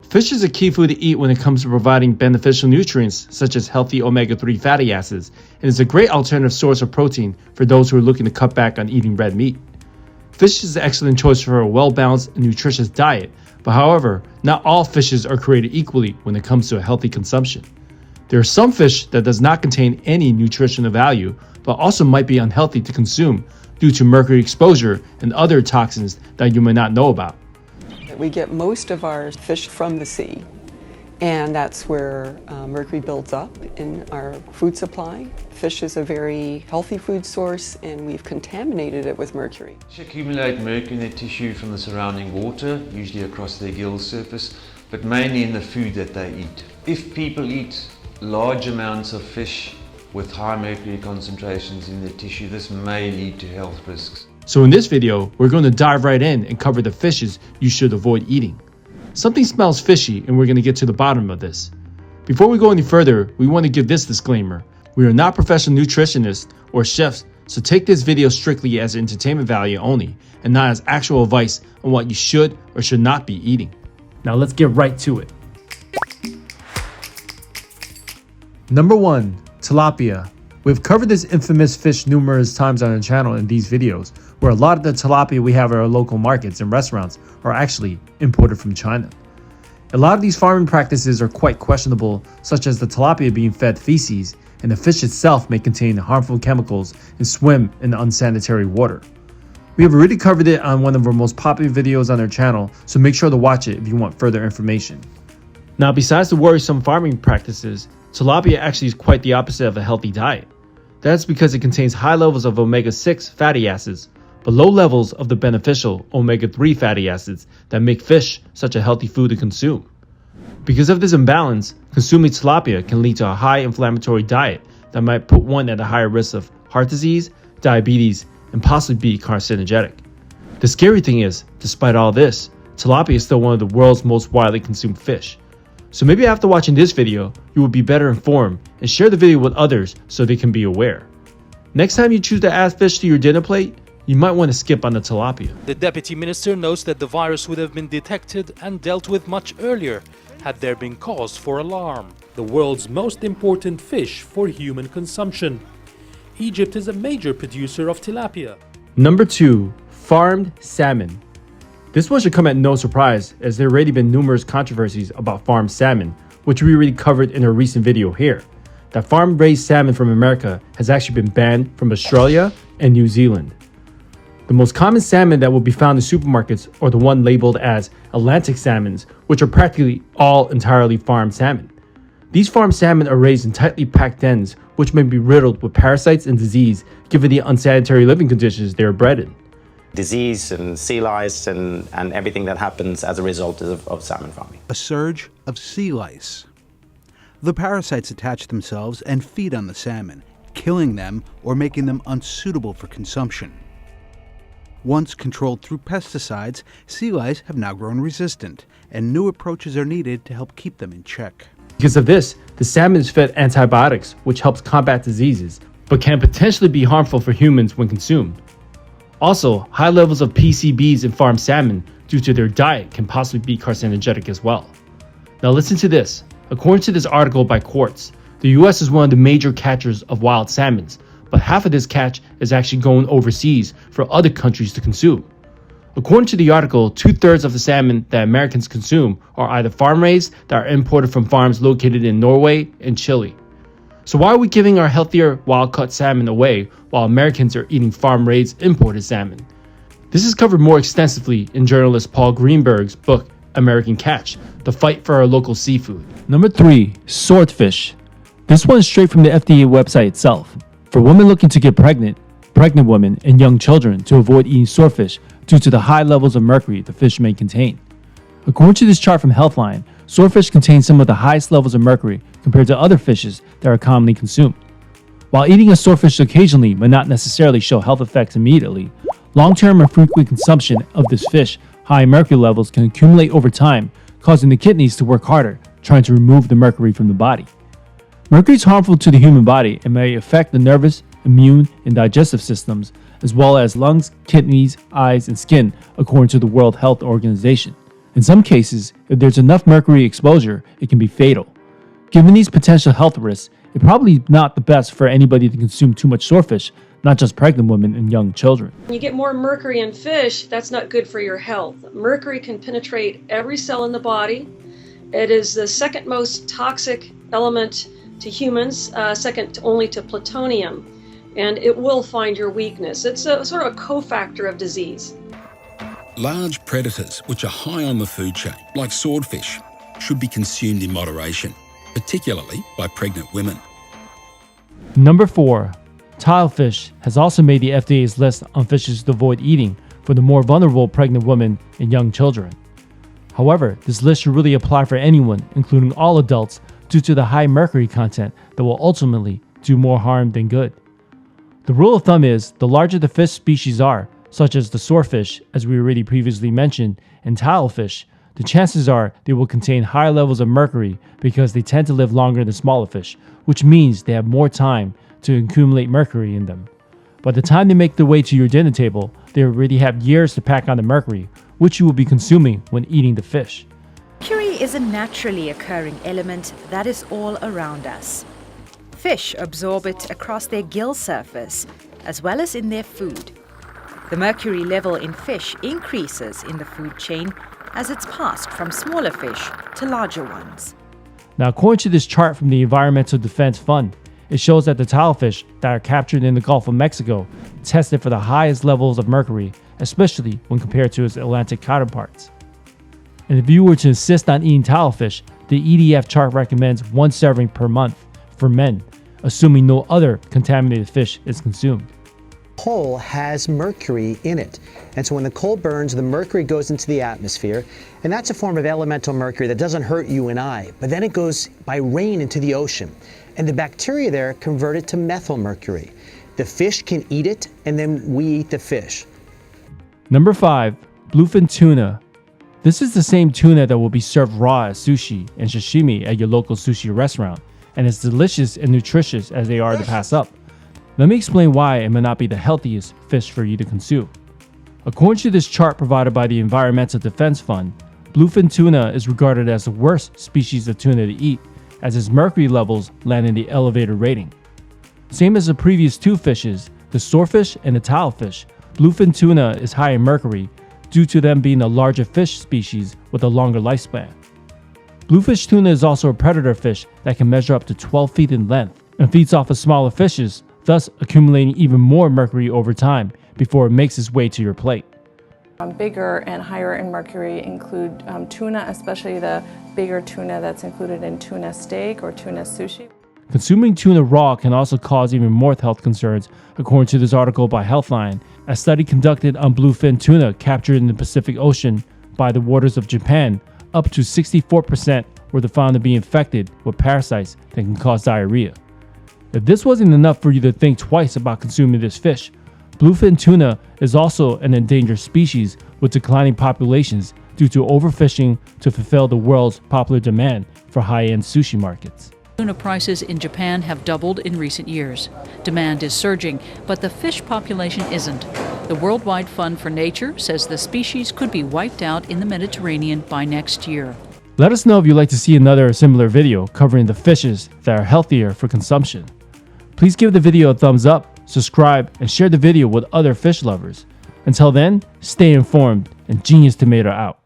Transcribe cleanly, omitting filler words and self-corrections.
Fish is a key food to eat when it comes to providing beneficial nutrients such as healthy omega-3 fatty acids, and is a great alternative source of protein for those who are looking to cut back on eating red meat. Fish is an excellent choice for a well-balanced and nutritious diet, but however, not all fishes are created equally when it comes to a healthy consumption. There are some fish that does not contain any nutritional value, but also might be unhealthy to consume due to mercury exposure and other toxins that you may not know about. We get most of our fish from the sea, and that's where mercury builds up in our food supply. Fish is a very healthy food source, and we've contaminated it with mercury. Fish accumulate mercury in their tissue from the surrounding water, usually across their gill surface, but mainly in the food that they eat. If people eat large amounts of fish with high mercury concentrations in their tissue, this may lead to health risks. So in this video, we're going to dive right in and cover the fishes you should avoid eating. Something smells fishy, and we're going to get to the bottom of this. Before we go any further, we want to give this disclaimer. We are not professional nutritionists or chefs, so take this video strictly as entertainment value only, and not as actual advice on what you should or should not be eating. Now let's get right to it. Number 1. Tilapia. We've covered this infamous fish numerous times on our channel in these videos, where a lot of the tilapia we have at our local markets and restaurants are actually imported from China. A lot of these farming practices are quite questionable, such as the tilapia being fed feces, and the fish itself may contain harmful chemicals and swim in unsanitary water. We have already covered it on one of our most popular videos on our channel, so make sure to watch it if you want further information. Now, besides the worrisome farming practices, tilapia actually is quite the opposite of a healthy diet. That's because it contains high levels of omega-6 fatty acids, but low levels of the beneficial omega-3 fatty acids that make fish such a healthy food to consume. Because of this imbalance, consuming tilapia can lead to a high inflammatory diet that might put one at a higher risk of heart disease, diabetes, and possibly be carcinogenic. The scary thing is, despite all this, tilapia is still one of the world's most widely consumed fish. So maybe after watching this video, you will be better informed and share the video with others so they can be aware. Next time you choose to add fish to your dinner plate, you might want to skip on the tilapia. The Deputy Minister notes that the virus would have been detected and dealt with much earlier had there been cause for alarm. The world's most important fish for human consumption. Egypt is a major producer of tilapia. Number 2. Farmed salmon. This one should come at no surprise, as there have already been numerous controversies about farmed salmon, which we already covered in a recent video here. That farm-raised salmon from America has actually been banned from Australia and New Zealand. The most common salmon that will be found in supermarkets are the one labeled as Atlantic salmons, which are practically all entirely farmed salmon. These farmed salmon are raised in tightly packed dens, which may be riddled with parasites and disease given the unsanitary living conditions they are bred in. Disease and sea lice and everything that happens as a result of salmon farming. A surge of sea lice. The parasites attach themselves and feed on the salmon, killing them or making them unsuitable for consumption. Once controlled through pesticides, sea lice have now grown resistant, and new approaches are needed to help keep them in check. Because of this, the salmon is fed antibiotics, which helps combat diseases, but can potentially be harmful for humans when consumed. Also, high levels of PCBs in farmed salmon due to their diet can possibly be carcinogenic as well. Now listen to this. According to this article by Quartz, the US is one of the major catchers of wild salmons, but half of this catch is actually going overseas for other countries to consume. According to the article, 2/3 of the salmon that Americans consume are either farm-raised that are imported from farms located in Norway and Chile. So why are we giving our healthier wild-caught salmon away while Americans are eating farm-raised imported salmon? This is covered more extensively in journalist Paul Greenberg's book, American Catch, The Fight for Our Local Seafood. Number 3. Swordfish. This one is straight from the FDA website itself. For women looking to get pregnant women, and young children to avoid eating swordfish due to the high levels of mercury the fish may contain. According to this chart from Healthline, swordfish contain some of the highest levels of mercury compared to other fishes that are commonly consumed. While eating a swordfish occasionally may not necessarily show health effects immediately, long-term and frequent consumption of this fish high mercury levels can accumulate over time, causing the kidneys to work harder, trying to remove the mercury from the body. Mercury is harmful to the human body and may affect the nervous, immune, and digestive systems, as well as lungs, kidneys, eyes, and skin, according to the World Health Organization. In some cases, if there's enough mercury exposure, it can be fatal. Given these potential health risks, it's probably not the best for anybody to consume too much swordfish, not just pregnant women and young children. When you get more mercury in fish, that's not good for your health. Mercury can penetrate every cell in the body. It is the second most toxic element to humans, second only to plutonium, and it will find your weakness. It's a sort of a cofactor of disease. Large predators, which are high on the food chain, like swordfish, should be consumed in moderation, particularly by pregnant women. Number 4. Tilefish has also made the FDA's list on fishes to avoid eating for the more vulnerable pregnant women and young children. However, this list should really apply for anyone, including all adults, due to the high mercury content that will ultimately do more harm than good. The rule of thumb is the larger the fish species are, such as the swordfish, as we already previously mentioned, and tilefish, the chances are they will contain higher levels of mercury because they tend to live longer than smaller fish, which means they have more time to accumulate mercury in them. By the time they make their way to your dinner table, they already have years to pack on the mercury, which you will be consuming when eating the fish. Mercury is a naturally occurring element that is all around us. Fish absorb it across their gill surface, as well as in their food. The mercury level in fish increases in the food chain as it's passed from smaller fish to larger ones. Now, according to this chart from the Environmental Defense Fund, it shows that the tilefish that are captured in the Gulf of Mexico tested for the highest levels of mercury, especially when compared to its Atlantic counterparts. And if you were to insist on eating tilefish, the EDF chart recommends 1 serving per month for men, assuming no other contaminated fish is consumed. Coal has mercury in it, and so when the coal burns, the mercury goes into the atmosphere, and that's a form of elemental mercury that doesn't hurt you and I, but then it goes by rain into the ocean, and the bacteria there convert it to methyl mercury. The fish can eat it, and then we eat the fish. Number 5. Bluefin tuna. This is the same tuna that will be served raw as sushi and sashimi at your local sushi restaurant, and as delicious and nutritious as they are to pass up. Let me explain why it may not be the healthiest fish for you to consume. According to this chart provided by the Environmental Defense Fund, bluefin tuna is regarded as the worst species of tuna to eat, as its mercury levels land in the elevated rating. Same as the previous two fishes, the swordfish and the tilefish, bluefin tuna is high in mercury due to them being a larger fish species with a longer lifespan. Bluefish tuna is also a predator fish that can measure up to 12 feet in length and feeds off of smaller fishes, thus accumulating even more mercury over time before it makes its way to your plate. Bigger and higher in mercury include tuna, especially the bigger tuna that's included in tuna steak or tuna sushi. Consuming tuna raw can also cause even more health concerns, according to this article by Healthline. A study conducted on bluefin tuna captured in the Pacific Ocean by the waters of Japan, up to 64% were found to be infected with parasites that can cause diarrhea. If this wasn't enough for you to think twice about consuming this fish, bluefin tuna is also an endangered species with declining populations due to overfishing to fulfill the world's popular demand for high-end sushi markets. Tuna prices in Japan have doubled in recent years. Demand is surging, but the fish population isn't. The Worldwide Fund for Nature says the species could be wiped out in the Mediterranean by next year. Let us know if you'd like to see another similar video covering the fishes that are healthier for consumption. Please give the video a thumbs up, subscribe, and share the video with other fish lovers. Until then, stay informed and Genius Tomato out.